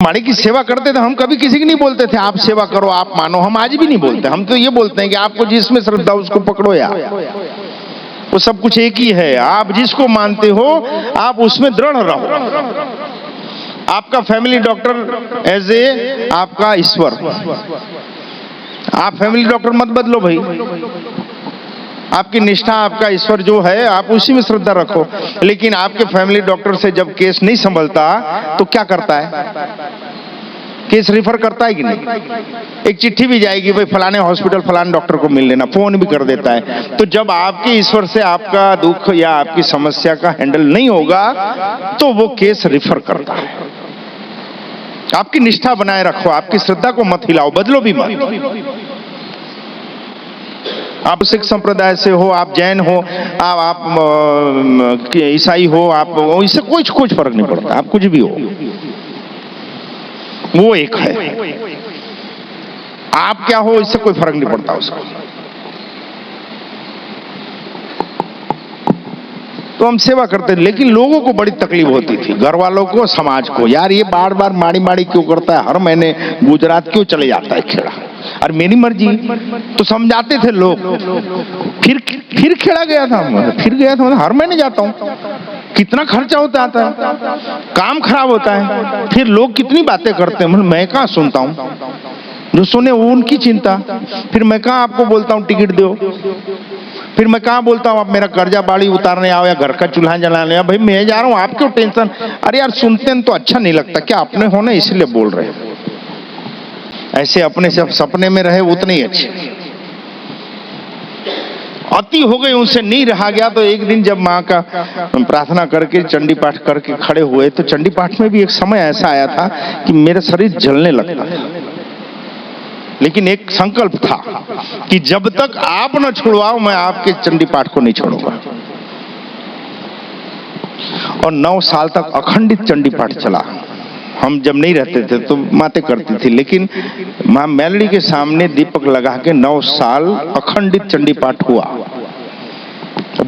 माड़ी की सेवा करते थे, हम कभी किसी की नहीं बोलते थे आप सेवा करो, आप मानो, हम आज भी नहीं बोलते। हम तो ये बोलते हैं कि आपको जिसमें श्रद्धा उसको पकड़ो यार, वो सब कुछ एक ही है। आप जिसको मानते हो आप उसमें दृढ़ रहो। आपका फैमिली डॉक्टर एज ए आपका ईश्वर, आप फैमिली डॉक्टर मत बदलो भाई। आपकी निष्ठा, आपका ईश्वर जो है आप उसी में श्रद्धा रखो। लेकिन आपके फैमिली डॉक्टर से जब केस नहीं संभलता तो क्या करता है? केस रिफर करता है कि नहीं? एक चिट्ठी भी जाएगी, भाई फलाने हॉस्पिटल फलाने डॉक्टर को मिल लेना, फोन भी कर देता है। तो जब आपके ईश्वर से आपका दुख या आपकी समस्या का हैंडल नहीं होगा तो वो केस रिफर करता है। आपकी निष्ठा बनाए रखो, आपकी श्रद्धा को मत हिलाओ, बदलो भी मत। आप सिख संप्रदाय से हो, आप जैन हो, आप ईसाई हो, आप इससे कुछ फर्क नहीं पड़ता। आप कुछ भी हो, वो एक है। आप क्या हो इससे कोई फर्क नहीं पड़ता उसको। तो हम सेवा करते थे, लेकिन लोगों को बड़ी तकलीफ होती थी, घर वालों को, समाज को। यार ये बार बार माड़ी क्यों करता है, हर महीने गुजरात क्यों चले जाता है खेड़ा? और मेरी मर्जी तो समझाते थे लोग। फिर खेड़ा गया था, फिर गया था, हर महीने जाता हूँ, कितना खर्चा होता है, काम खराब होता है, फिर लोग कितनी बातें करते हैं, मैं कहाँ सुनता हूँ, जो सुने वो उनकी चिंता। फिर मैं कहाँ आपको बोलता हूँ टिकट दो, फिर मैं कहाँ बोलता हूँ आप मेरा कर्जा बाड़ी उतारने आओ या घर का चूल्हा जलाने आओ। भाई मैं जा रहा हूँ, आप क्यों टेंशन? अरे यार सुनते हैं तो अच्छा नहीं लगता क्या? अपने हो ना इसलिए बोल रहे हैं। ऐसे अपने से सपने में रहे उतने ही अच्छे। अति हो गई, उनसे नहीं रहा गया। तो एक दिन जब माँ का प्रार्थना करके चंडी पाठ करके खड़े हुए तो चंडी पाठ में भी एक समय ऐसा आया था कि मेरा शरीर जलने लगता था। लेकिन एक संकल्प था कि जब तक आप न छुड़वाओ मैं आपके चंडी पाठ को नहीं छोड़ूंगा। और 9 साल तक अखंडित चंडी पाठ चला। हम जब नहीं रहते थे तो माते करती थी, लेकिन मां मेलडी के सामने दीपक लगा के 9 साल अखंडित चंडी पाठ हुआ।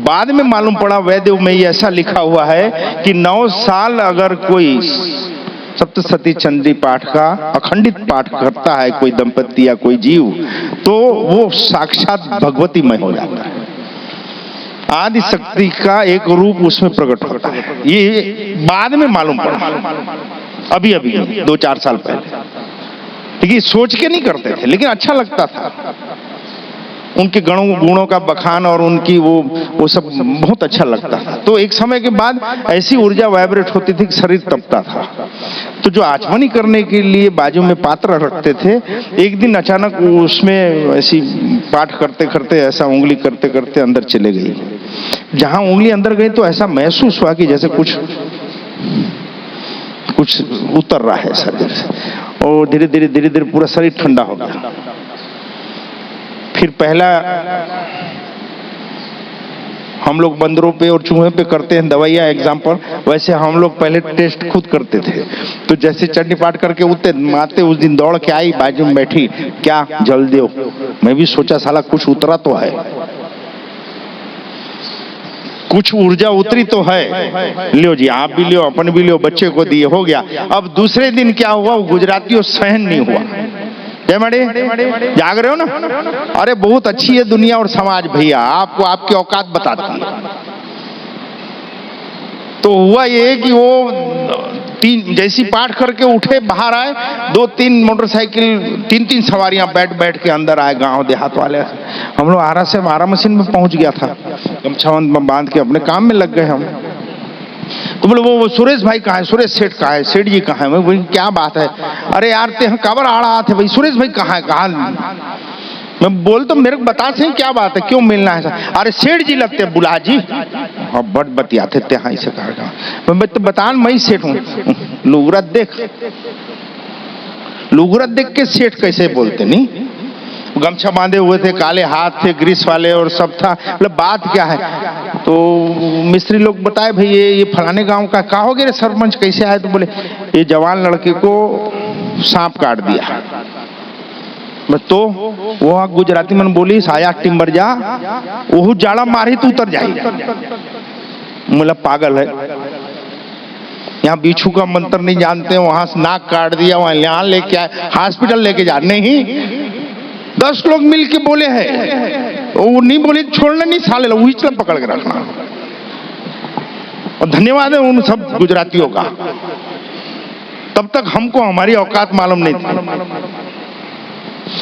बाद में मालूम पड़ा वैद्य में ये ऐसा लिखा हुआ है कि 9 साल अगर कोई सप्तशती चंडी पाठ का अखंडित पाठ करता है कोई दंपति या कोई जीव, तो वो साक्षात भगवतीमय हो जाता है। आदि शक्ति का एक रूप उसमें प्रकट होता है। ये बाद में मालूम पड़ा, अभी 2-4 साल पहले। लेकिन सोच के नहीं करते थे, लेकिन अच्छा लगता था। उनके गुणों का बखान और उनकी वो सब बहुत अच्छा लगता था। तो एक समय के बाद ऐसी ऊर्जा वाइब्रेट होती थी कि शरीर तपता था। तो जो आचमनी करने के लिए बाजू में पात्र रखते थे, एक दिन अचानक उसमें ऐसी पाठ करते करते ऐसा उंगली करते करते अंदर चले गई। जहां उंगली अंदर गई तो ऐसा महसूस हुआ कि जैसे कुछ उतर रहा है शरीर से, और धीरे धीरे पूरा शरीर ठंडा हो गया। फिर पहला हम लोग बंदरों पे और चूहे पे करते हैं दवाइयाँ एग्जाम्पल, वैसे हम लोग पहले टेस्ट खुद करते थे। तो जैसे चंडी पाठ करके उठते, माते उस दिन दौड़ के आई, बाजू में बैठी, क्या जल दो। मैं भी सोचा साला कुछ उतरा तो है, कुछ ऊर्जा उतरी तो है। लियो जी, आप भी लियो, अपन भी लियो, बच्चे को दिए, हो गया। अब दूसरे दिन क्या हुआ, गुजरातियों सहन नहीं हुआ। जय मड़े, जाग रहे हो ना? अरे बहुत अच्छी है दुनिया और समाज भैया, आपको आपकी औकात बताती है। तो हुआ ये कि वो 3 जैसी पाठ करके उठे, बाहर आए, 2-3 मोटरसाइकिल 3-3 सवारियां बैठ के अंदर आए, गांव देहात वाले। हम लोग आरा से आरा मशीन में पहुंच गया था, गमछा बांध के अपने काम में लग गए हम। तो बोले वो सुरेश भाई कहाँ है, सुरेश सेठ कहाँ है, सेठ जी कहाँ है? मैं बोली क्या बात है? अरे यार ते काबर आ रहा थे भाई, सुरेश भाई कहाँ है, कहाँ? मैं बोल तो मेरे को बता से क्या बात है, क्यों मिलना है? अरे सेठ जी लगते हैं, बुला जी। हाँ बट बतियाते थे, हाँ इसे कहा। मैं तो बता, मैं सेठ हूँ। लुगरत देख के सेठ कैसे बोलते? नहीं, गमछा बांधे हुए थे, काले हाथ थे, ग्रीस वाले और सब था। मतलब बात क्या है? तो मिस्त्री लोग बताए भाई ये फलाने गांव का। कहोगे रे सरपंच कैसे आए? तो बोले ये जवान लड़के को सांप काट दिया। तो वो गुजराती में बोली साया टिम्बर जा, वो जाड़ा मारी तो उतर जाएगा। मतलब पागल है। यहाँ बिच्छू का मंत्र नहीं जानते, वहां से नाक काट दिया, वहां यहाँ लेके आए, हॉस्पिटल लेके जा, नहीं 10 लोग मिल के बोले हैं, वो नहीं बोले छोड़ना नहीं, साले लोग उछला पकड़ के रखना। और धन्यवाद है उन सब गुजरातियों का, तब तक हमको हमारी औकात मालूम नहीं थी।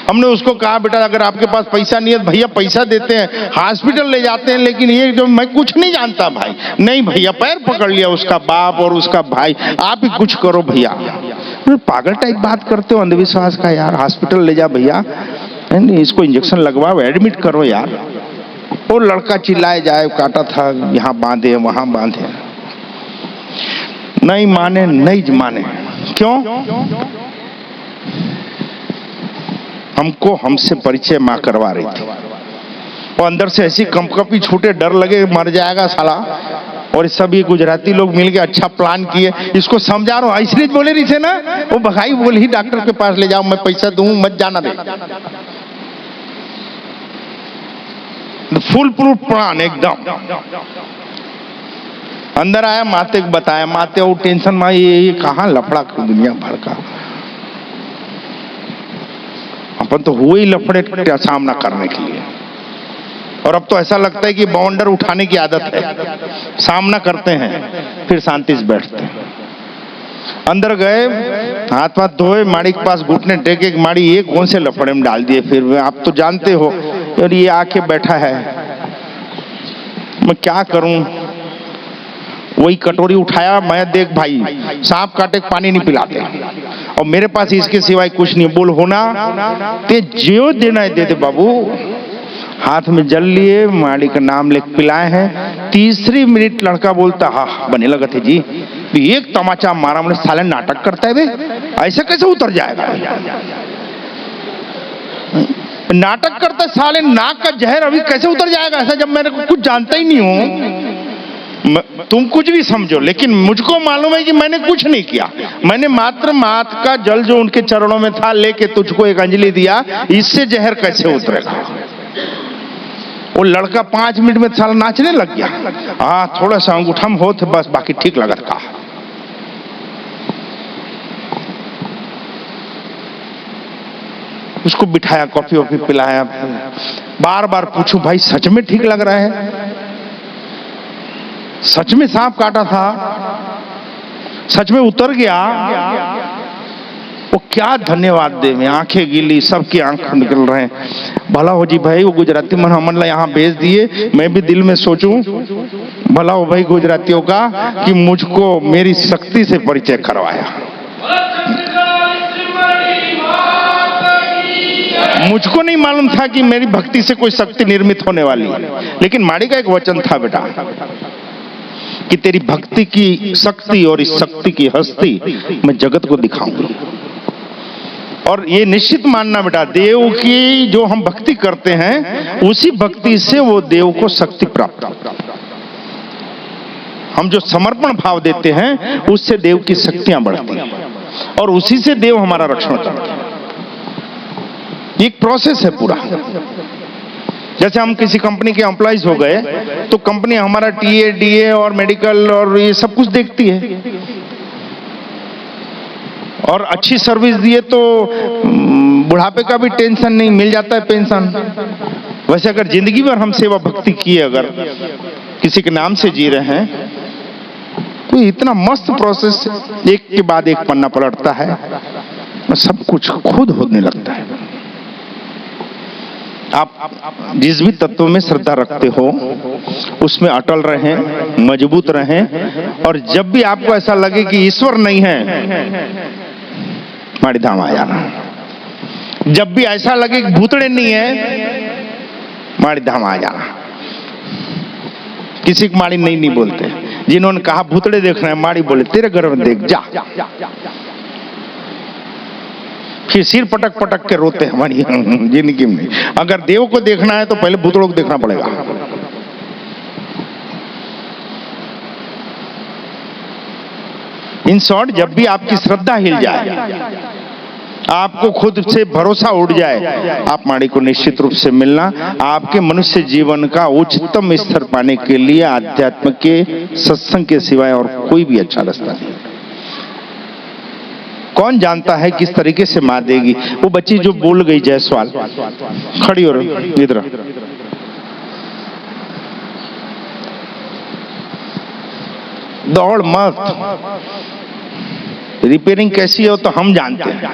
हमने उसको कहा बेटा अगर आपके पास पैसा नहीं है भैया पैसा देते हैं, हॉस्पिटल ले जाते हैं, लेकिन ये जो मैं कुछ नहीं जानता भाई, नहीं भैया, पैर पकड़ लिया उसका बाप और उसका भाई, आप ही कुछ करो भैया। पागल टाइप बात करते हो अंधविश्वास का यार, हॉस्पिटल ले जा भैया, इसको इंजेक्शन लगवाओ, एडमिट करो यार। वो लड़का चिल्लाए जाए, काटा था, यहाँ बांधे वहां बांधे, नहीं माने, नहीं माने। क्यों? हमको हमसे परिचय मां करवा रही थी, और अंदर से ऐसी कंपकपी छूटे, डर लगे मर जाएगा साला। और सभी गुजराती लोग मिलके अच्छा प्लान किए, इसको समझा रहा हूं, इसलिए बोले रही थे ना, वो भगाई बोली डॉक्टर के पास ले जाओ, मैं पैसा दूं, मत जाना दे। फुल प्रूफ प्लान एकदम। अंदर आया, माते को बताया, माते वो टेंशन में, ये कहां लफड़ा दुनिया भर का, अपन तो हुए ही लफड़े का सामना करने के लिए। और अब तो ऐसा लगता है कि बाउंडर उठाने की आदत है, सामना करते हैं फिर शांति से बैठते हैं। अंदर गए, हाथ हाथ धोए, माड़ी के पास घुटने टेके, माड़ी ये कौन से लफड़े में डाल दिए, फिर आप तो जानते हो। और ये आके बैठा है, मैं क्या करूं, वही कटोरी उठाया, मैं देख भाई सांप काटे पानी नहीं पिलाते, और मेरे पास इसके सिवाय कुछ नहीं, बोल होना ते जो देना है दे दे बाबू। हाथ में जल लिए, माड़ी का नाम लेके पिलाए हैं। तीसरी मिनट लड़का बोलता, हाँ बने लगा थे जी, एक तमाचा मारा, मैंने साले नाटक करता है बे, ऐसे कैसे उतर जाएगा, नाटक करता है साले, नाक का जहर अभी कैसे उतर जाएगा ऐसा, जब मैंने कुछ जानता ही नहीं हूं। तुम कुछ भी समझो, लेकिन मुझको मालूम है कि मैंने कुछ नहीं किया, मैंने मात्र मात का जल जो उनके चरणों में था लेके तुझको एक अंजलि दिया, इससे जहर कैसे उतरेगा। वो लड़का 5 मिनट में साला नाचने लग गया। हाँ थोड़ा सा अंगूठा में हो थे बस, बाकी ठीक लगत का। उसको बिठाया, कॉफी वॉफी पिलाया, बार बार पूछूं भाई सच में ठीक लग रहा है, सच में सांप काटा था, सच में उतर गया। वो क्या धन्यवाद दे, में आंखें गिली, सबकी आंख निकल रहे हैं। भला हो जी भाई, वो गुजराती मन हमला यहाँ भेज दिए, मैं भी दिल में सोचूं भला हो भाई गुजरातियों का कि मुझको मेरी शक्ति से परिचय करवाया। मुझको नहीं मालूम था कि मेरी भक्ति से कोई शक्ति निर्मित होने वाली है, लेकिन माड़ी का एक वचन था बेटा कि तेरी भक्ति की शक्ति और इस शक्ति की हस्ती मैं जगत को दिखाऊंगा। और ये निश्चित मानना बेटा, देव की जो हम भक्ति करते हैं उसी भक्ति से वो देव को शक्ति प्राप्त होता है। हम जो समर्पण भाव देते हैं उससे देव की शक्तियां बढ़ती हैं, और उसी से देव हमारा रक्षण करता है। एक प्रोसेस है पूरा। जैसे हम किसी कंपनी के एम्प्लॉइज हो गए तो कंपनी हमारा टीए, डीए और मेडिकल और ये सब कुछ देखती है, और अच्छी सर्विस दिए तो बुढ़ापे का भी टेंशन नहीं, मिल जाता है पेंशन। वैसे अगर जिंदगी भर हम सेवा भक्ति किए, अगर किसी के नाम से जी रहे हैं, तो इतना मस्त प्रोसेस, एक के बाद एक पन्ना पलटता है, सब कुछ खुद होने लगता है। आप जिस भी तत्व में श्रद्धा रखते हो उसमें अटल रहें, मजबूत रहें, और जब भी आपको ऐसा लगे कि ईश्वर नहीं है, माड़ी धाम आ जाना। जब भी ऐसा लगे कि भूतड़े नहीं है, माड़ी धाम आ जाना। किसी को माड़ी नहीं बोलते, जिन्होंने कहा भूतड़े देख रहे हैं, माड़ी बोले तेरे घर में देख जा। फिर सिर पटक पटक के रोते हैं हमारी जिंदगी में। अगर देव को देखना है तो पहले भूतड़ों को देखना पड़ेगा। इन शॉर्ट, जब भी आपकी श्रद्धा हिल जाए, आपको खुद से भरोसा उड़ जाए, आप माड़ी को निश्चित रूप से मिलना। आपके मनुष्य जीवन का उच्चतम स्तर पाने के लिए आध्यात्म के सत्संग के सिवाय और कोई भी अच्छा रास्ता नहीं। कौन जानता है किस तरीके से मार देगी। वो बच्ची जो बोल गई जायसवाल, खड़ी हो रही इधर, दौड़ मत, रिपेयरिंग कैसी हो तो हम जानते हैं,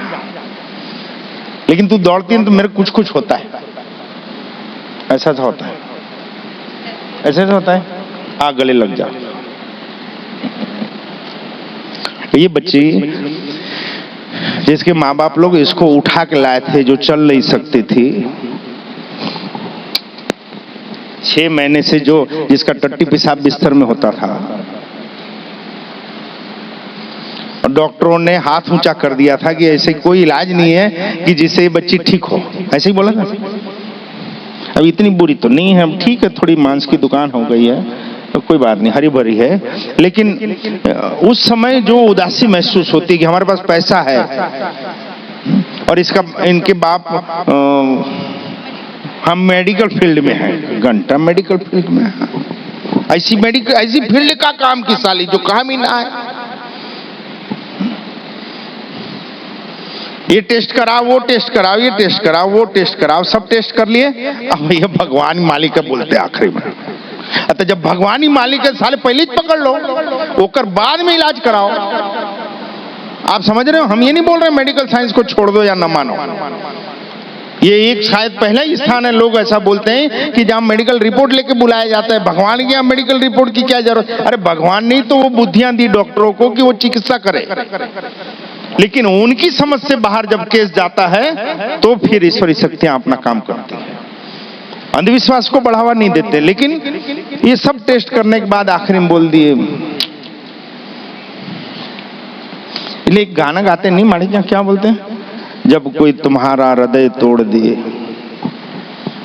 लेकिन तू दौड़ती है तो मेरे कुछ कुछ होता है। ऐसा सा होता है, ऐसा होता है, आ गले लग जा। ये बच्ची जिसके माँ बाप लोग इसको उठा के लाए थे, जो चल नहीं सकती थी, 6 महीने से जो जिसका टट्टी पेशाब बिस्तर में होता था, और डॉक्टरों ने हाथ ऊंचा कर दिया था कि ऐसे कोई इलाज नहीं है कि जिससे ये बच्ची ठीक हो। ऐसे ही बोला था। अब इतनी बुरी तो नहीं है, ठीक है, थोड़ी मांस की दुकान हो गई है तो कोई बात नहीं, हरी भरी है, लेकिन उस समय जो उदासी महसूस होती कि हमारे पास पैसा है और इनके बाप हम मेडिकल फील्ड में हैं, घंटा मेडिकल फील्ड में है, ऐसी फील्ड का काम की साली जो काम ही ना है। ये टेस्ट कराओ, वो टेस्ट कराओ, ये टेस्ट कराओ, वो टेस्ट कराओ, सब टेस्ट कर लिए। अब ये भगवान मालिक बोलते आखिरी में, अतः जब भगवान ही मालिक है साले पहले ही पकड़ लो, ओकर बाद में इलाज कराओ। आप समझ रहे हो, हम ये नहीं बोल रहे मेडिकल साइंस को छोड़ दो या न मानो, ये एक शायद पहला ही स्थान है, लोग ऐसा बोलते हैं कि जहां मेडिकल रिपोर्ट लेके बुलाया जाता है, भगवान की यहाँ मेडिकल रिपोर्ट की क्या जरूरत। अरे भगवान नहीं तो वो बुद्धियां दी डॉक्टरों को कि वो चिकित्सा करे, लेकिन उनकी समझ से बाहर जब केस जाता है तो फिर ईश्वरी शक्तियां अपना काम करती हैं। अंधविश्वास को बढ़ावा नहीं देते, लेकिन ये सब टेस्ट करने के बाद आखिर में बोल दिए। एक गाना गाते नहीं माड़ी जी, क्या बोलते हैं, जब कोई तुम्हारा हृदय तोड़ दे,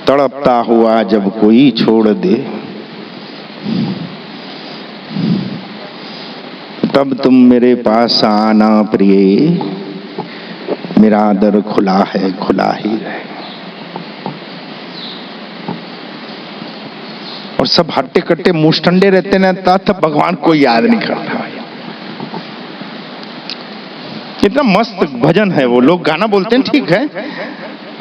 तड़पता हुआ जब कोई छोड़ दे, तब तुम मेरे पास आना प्रिय, मेरा दर खुला है, खुला ही रहे। और सब हट्टे कट्टे मुष्टंडे रहते ना, तब भगवान को याद नहीं करता। कितना मस्त भजन है, वो लोग गाना बोलते हैं, ठीक है।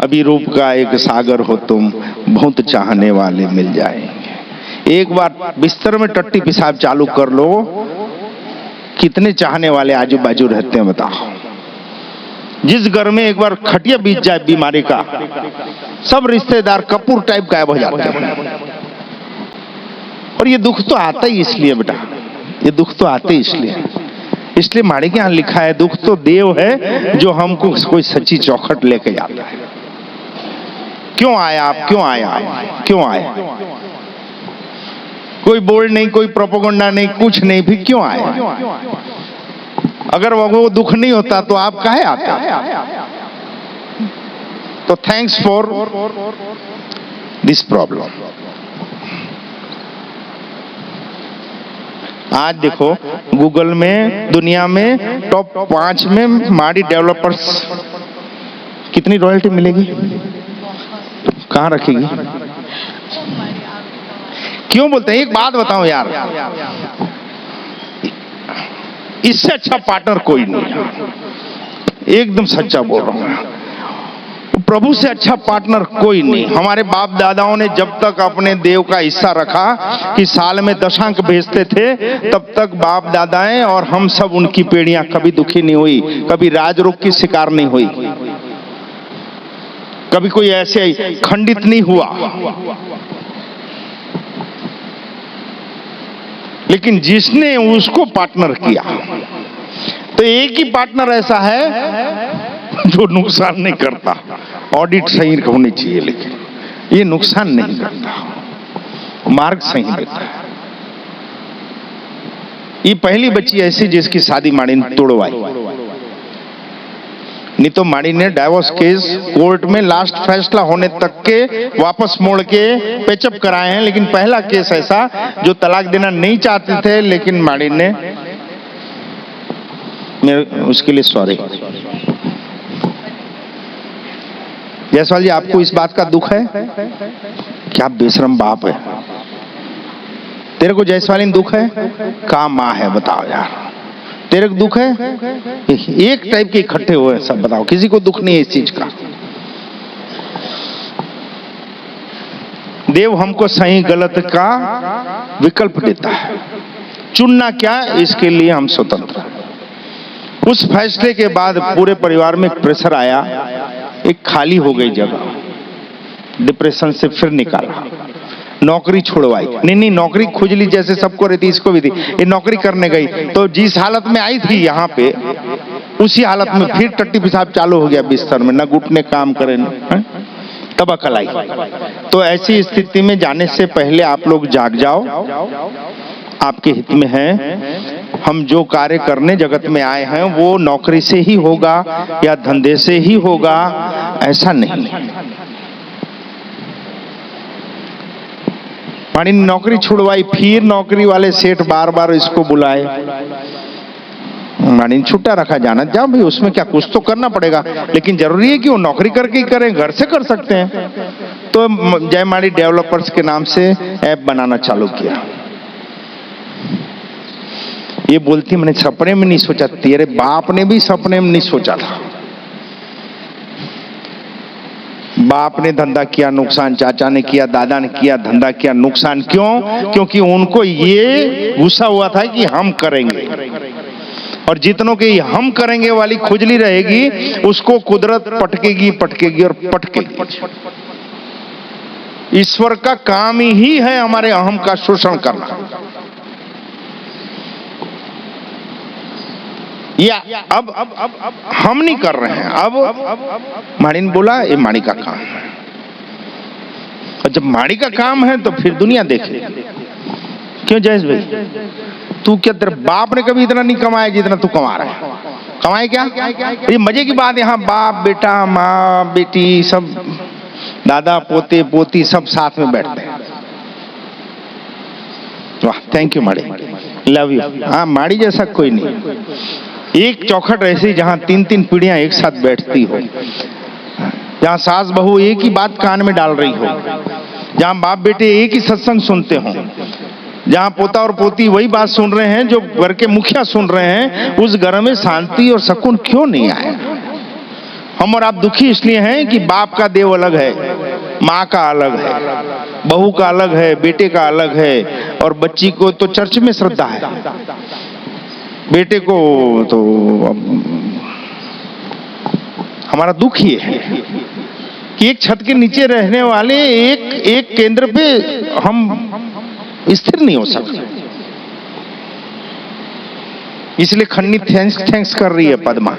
अभी रूप का एक सागर हो तुम, बहुत चाहने वाले मिल जाएंगे। एक बार बिस्तर में टट्टी पेशाब चालू कर लो, कितने चाहने वाले आजू बाजू रहते हैं बताओ। जिस घर में एक बार खटिया बीत जाए बीमारी का, सब रिश्तेदार कपूर टाइप गायब हो जाते हैं। और ये दुख तो आता ही इसलिए बेटा, ये दुख तो आते ही इसलिए माड़ी के यहाँ लिखा है, दुख तो देव है जो हमको कोई सच्ची चौखट लेके जाता है। क्यों आया आप, क्यों आया, क्यों आया? कोई बोर्ड नहीं, कोई प्रोपेगेंडा नहीं, कुछ नहीं, फिर क्यों आया? अगर वो दुख नहीं होता तो आप काहे आते? तो थैंक्स फॉर दिस प्रॉब्लम। आज देखो गूगल में दुनिया में टॉप 5 में माड़ी डेवलपर्स कितनी रॉयल्टी मिलेगी, कहां रखेगी? क्यों बोलते हैं? एक बात बताओ यार, इससे अच्छा पार्टनर कोई नहीं है, एकदम सच्चा बोल रहा हूं। प्रभु से अच्छा पार्टनर कोई नहीं। हमारे बाप दादाओं ने जब तक अपने देव का हिस्सा रखा कि साल में 10 अंक भेजते थे, तब तक बाप दादाएं और हम सब उनकी पीढ़ियां कभी दुखी नहीं हुई, कभी राज रोग की शिकार नहीं हुई, कभी कोई ऐसे खंडित नहीं हुआ। लेकिन जिसने उसको पार्टनर किया, तो एक ही पार्टनर ऐसा है जो नुकसान नहीं करता। ऑडिट सही होनी चाहिए, लेकिन ये नुकसान नहीं करता, मार्ग सही देता है। ये पहली बच्ची ऐसी जिसकी शादी माड़ी ने तोड़वाई, नहीं तो माड़ी ने डाइवोर्स केस कोर्ट में लास्ट फैसला होने तक के वापस मोड़ के पेचअप कराए हैं। लेकिन पहला केस ऐसा जो तलाक देना नहीं चाहते थे, लेकिन माड़ी ने, उसके लिए सॉरी। जायसवाल जी, आपको इस बात का दुख है? क्या बेशरम बाप है तेरे को, जायसवाल दुख है? कहाँ माँ है बताओ यार, तेरे को दुख है? एक टाइप के इकट्ठे हुए हैं सब, बताओ किसी को दुख नहीं है इस चीज का। देव हमको सही गलत का विकल्प देता है, चुनना क्या इसके लिए हम स्वतंत्र। उस फैसले के बाद पूरे परिवार में एक प्रेशर आया, एक खाली हो गई जगह, डिप्रेशन से फिर निकाला, नौकरी छुड़वाई। नहीं नौकरी खुजली जैसे सबको रहती, इसको भी थी। ये नौकरी करने गई तो जिस हालत में आई थी यहाँ पे, उसी हालत में फिर टट्टी पेशाब चालू हो गया बिस्तर में, न घुटने काम करे न, तब अकल आई। तो ऐसी स्थिति में जाने से पहले आप लोग जाग जाओ, आपके हित में है। हम जो कार्य करने जगत में आए हैं वो नौकरी से ही होगा या धंधे से ही होगा, ऐसा नहीं। मानी नौकरी छुड़वाई, फिर नौकरी वाले सेठ बार बार इसको बुलाए, मानी छुट्टा रखा, जाना जाओ भाई, उसमें क्या, कुछ तो करना पड़ेगा। लेकिन जरूरी है कि वो नौकरी करके ही करें, घर से कर सकते हैं। तो जयमाड़ी डेवलपर्स के नाम से ऐप बनाना चालू किया। ये बोलती मैंने सपने में नहीं सोचा, तेरे बाप ने भी सपने में नहीं सोचा था। बाप ने धंधा किया नुकसान, चाचा ने किया, दादा ने किया धंधा किया नुकसान। क्यों? क्योंकि उनको ये गुस्सा हुआ था कि हम करेंगे, और जितनों के हम करेंगे वाली खुजली रहेगी, उसको कुदरत पटकेगी पटकेगी और पटकेगी। ईश्वर का काम ही है हमारे अहम का शोषण करना। या अब हम नहीं कर रहे हैं। अब माड़ी ने बोला ये माड़ी का काम है, और जब माड़ी का काम है तो फिर दुनिया देखे। क्यों जयेश भाई, तू क्या, तेरे बाप ने कभी इतना नहीं कमाया जितना तू कमा रहा है? कमाए क्या? ये मजे की बात है, यहाँ बाप बेटा माँ बेटी सब, दादा पोते पोती सब साथ में बैठते हैं। वाह, थैंक यू माड़ी, लव यू। हाँ, माड़ी जैसा कोई नहीं। एक चौखट ऐसी जहां 3-3 पीढ़ियां एक साथ बैठती हो, जहां सास बहू एक ही बात कान में डाल रही हो, जहां बाप बेटे एक ही सत्संग सुनते हो, जहां पोता और पोती वही बात सुन रहे हैं जो घर के मुखिया सुन रहे हैं, उस घर में शांति और सुकून क्यों नहीं आए? हम और आप दुखी इसलिए हैं कि बाप का देव अलग है, माँ का अलग है, बहू का अलग है, बेटे का अलग है, और बच्ची को तो चर्च में श्रद्धा है, बेटे को तो हमारा दुख ये है कि एक छत के नीचे रहने वाले एक केंद्र पे हम स्थिर नहीं हो सकते। इसलिए खन्नी थैंक्स कर रही है पद्मा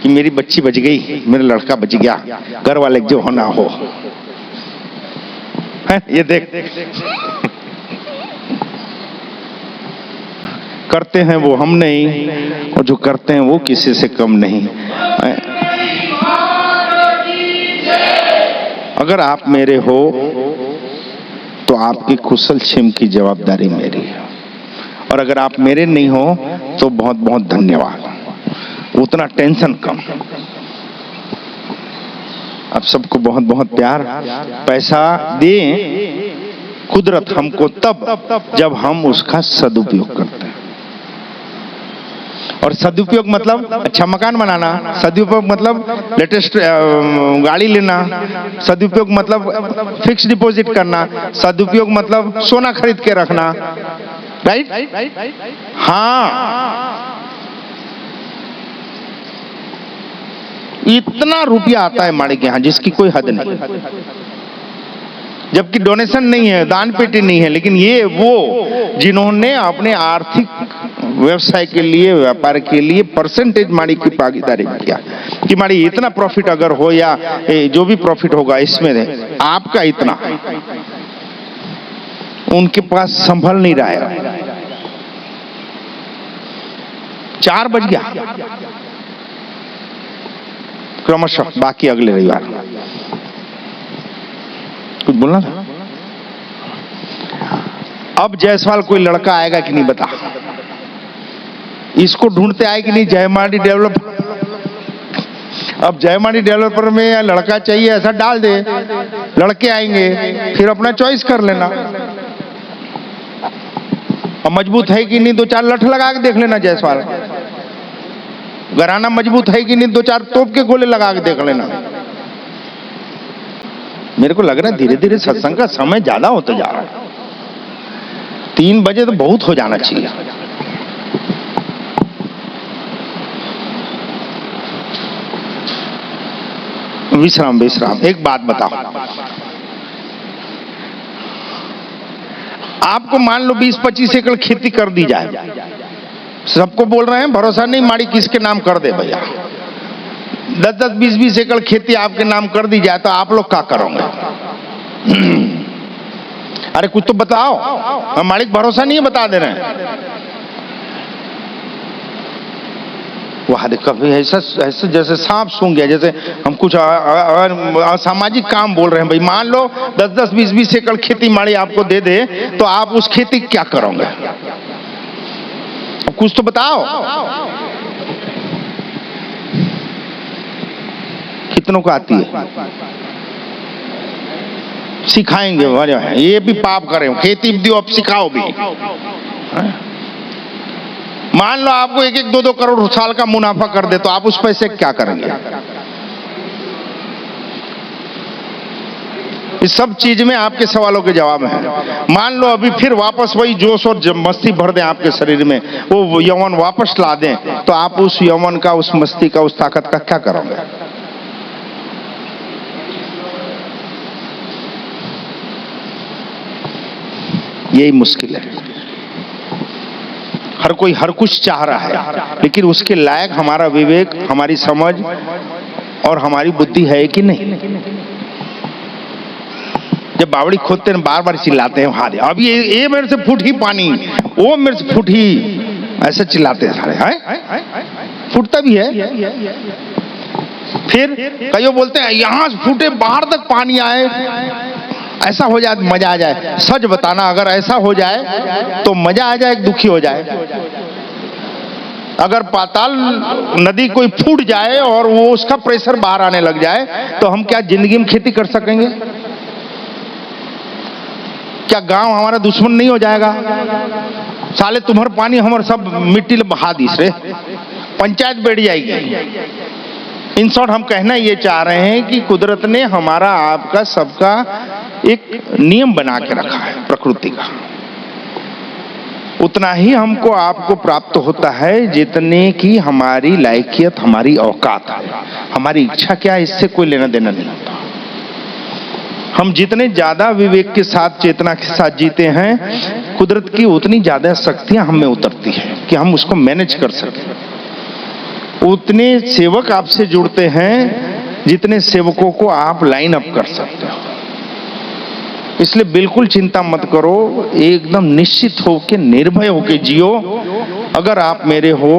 कि मेरी बच्ची बच गई, मेरा लड़का बच गया, घर वाले जो होना हो। ये देख, करते हैं वो हम नहीं, और जो करते हैं वो किसी से कम नहीं। अगर आप मेरे हो तो आपकी कुशल क्षेम की जवाबदारी मेरी है, और अगर आप मेरे नहीं हो तो बहुत बहुत धन्यवाद, उतना टेंशन कम। आप सबको बहुत बहुत प्यार। पैसा दें कुदरत हमको तब जब हम उसका सदुपयोग करते हैं। और सदुपयोग मतलब अच्छा मकान बनाना, सदुपयोग मतलब लेटेस्ट गाड़ी लेना, सदुपयोग मतलब फिक्स डिपॉजिट करना, सदुपयोग मतलब सोना खरीद के रखना, राइट? हाँ, इतना रुपया आता है माड़ी के यहाँ जिसकी कोई हद नहीं, जबकि डोनेशन नहीं है, दान पेटी नहीं है, लेकिन ये वो जिन्होंने अपने आर्थिक व्यवसाय के लिए, व्यापार के लिए परसेंटेज माड़ी की भागीदारी किया कि माड़ी इतना प्रॉफिट अगर हो या जो भी प्रॉफिट होगा इसमें आपका इतना, उनके पास संभल नहीं रहा है। 4 बज गया, क्रमशः बाकी अगले रविवार। कुछ बोलना था? अब जायसवाल कोई लड़का आएगा कि नहीं बता, इसको ढूंढते आए कि नहीं जयमाड़ी डेवलपर। अब जयमाड़ी डेवलपर में लड़का चाहिए ऐसा डाल दे, लड़के आएंगे, फिर अपना चॉइस कर लेना। और मजबूत है कि नहीं, दो चार लठ लगा के देख लेना जायसवाल। घराना मजबूत है कि नहीं, दो चार तोप के गोले लगा के देख लेना। मेरे को लग रहा है धीरे धीरे सत्संग का समय ज्यादा होता जा रहा है। 3 बजे तो बहुत हो जाना चाहिए। विश्राम विश्राम। एक बात बताओ, आपको मान लो 20-25 एकड़ खेती कर दी जाए, सबको बोल रहे हैं भरोसा नहीं माड़ी किसके नाम कर दे भैया, 10-10, 20-20 एकड़ खेती आपके नाम कर दी जाए तो आप लोग क्या करोगे? अरे कुछ तो बताओ, हम मालिक भरोसा नहीं है बता दे रहे हैं। वहां कभी ऐसा ऐसा जैसे सांप सूंघ गया, जैसे हम कुछ असामाजिक काम बोल रहे हैं। भाई मान लो 10-10, 20-20 एकड़ खेती माड़ी आपको दे दे तो आप उस खेती क्या करोगे? कुछ तो बताओ। कितनों को आती है? सिखाएंगे, ये भी पाप करें, खेती भी दियो अब सिखाओ भी। मान लो आपको 1-1, 2-2 करोड़ साल का मुनाफा कर दे तो आप उस पैसे क्या करेंगे? इस सब चीज में आपके सवालों के जवाब हैं। मान लो अभी फिर वापस वही जोश और मस्ती भर दें आपके शरीर में, वो यौवन वापस ला दें तो आप उस यौवन का, उस मस्ती का, उस ताकत का क्या करोगे? यही मुश्किल है। हर कोई हर कुछ चाह रहा है, लेकिन उसके लायक हमारा विवेक, हमारी समझ और हमारी बुद्धि है कि नहीं? जब बावड़ी खोदते हैं बार बार चिल्लाते हैं, हाथ अब ये मेरे से फूटी पानी, वो मेरे से फूटी, ऐसे चिल्लाते हैं सारे। है फूटता भी है। फिर कईयों बोलते हैं यहां से फूटे बाहर तक पानी आए, ऐसा हो जाए मजा आ जाए। सच बताना, अगर ऐसा हो जाए तो मजा आ जाए, दुखी हो जाए? अगर पाताल नदी कोई फूट जाए और वो उसका प्रेशर बाहर आने लग जाए तो हम क्या जिंदगी में खेती कर सकेंगे? क्या गांव हमारा दुश्मन नहीं हो जाएगा? साले तुम्हारे पानी हमारे सब मिट्टी बहा दी रे, पंचायत बैठ जाएगी। इन शॉर्ट हम कहना ये चाह रहे हैं कि कुदरत ने हमारा, आपका, सबका एक नियम बना के रखा है प्रकृति का। उतना ही हमको आपको प्राप्त होता है जितने की हमारी लायकियत, हमारी औकात है। हमारी इच्छा क्या है इससे कोई लेना देना नहीं होता। हम जितने ज्यादा विवेक के साथ, चेतना के साथ जीते हैं, कुदरत की उतनी ज्यादा शक्तियां हम में उतरती है कि हम उसको मैनेज कर सकें। उतने सेवक आपसे जुड़ते हैं जितने सेवकों को आप लाइन अप कर सकते हो। इसलिए बिल्कुल चिंता मत करो, एकदम निश्चित होके, निर्भय होके जियो। अगर आप मेरे हो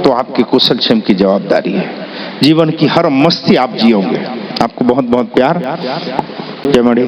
तो आपके कुशल क्षेम की जवाबदारी है। जीवन की हर मस्ती आप जियोगे। आपको बहुत बहुत प्यार। जय मणि।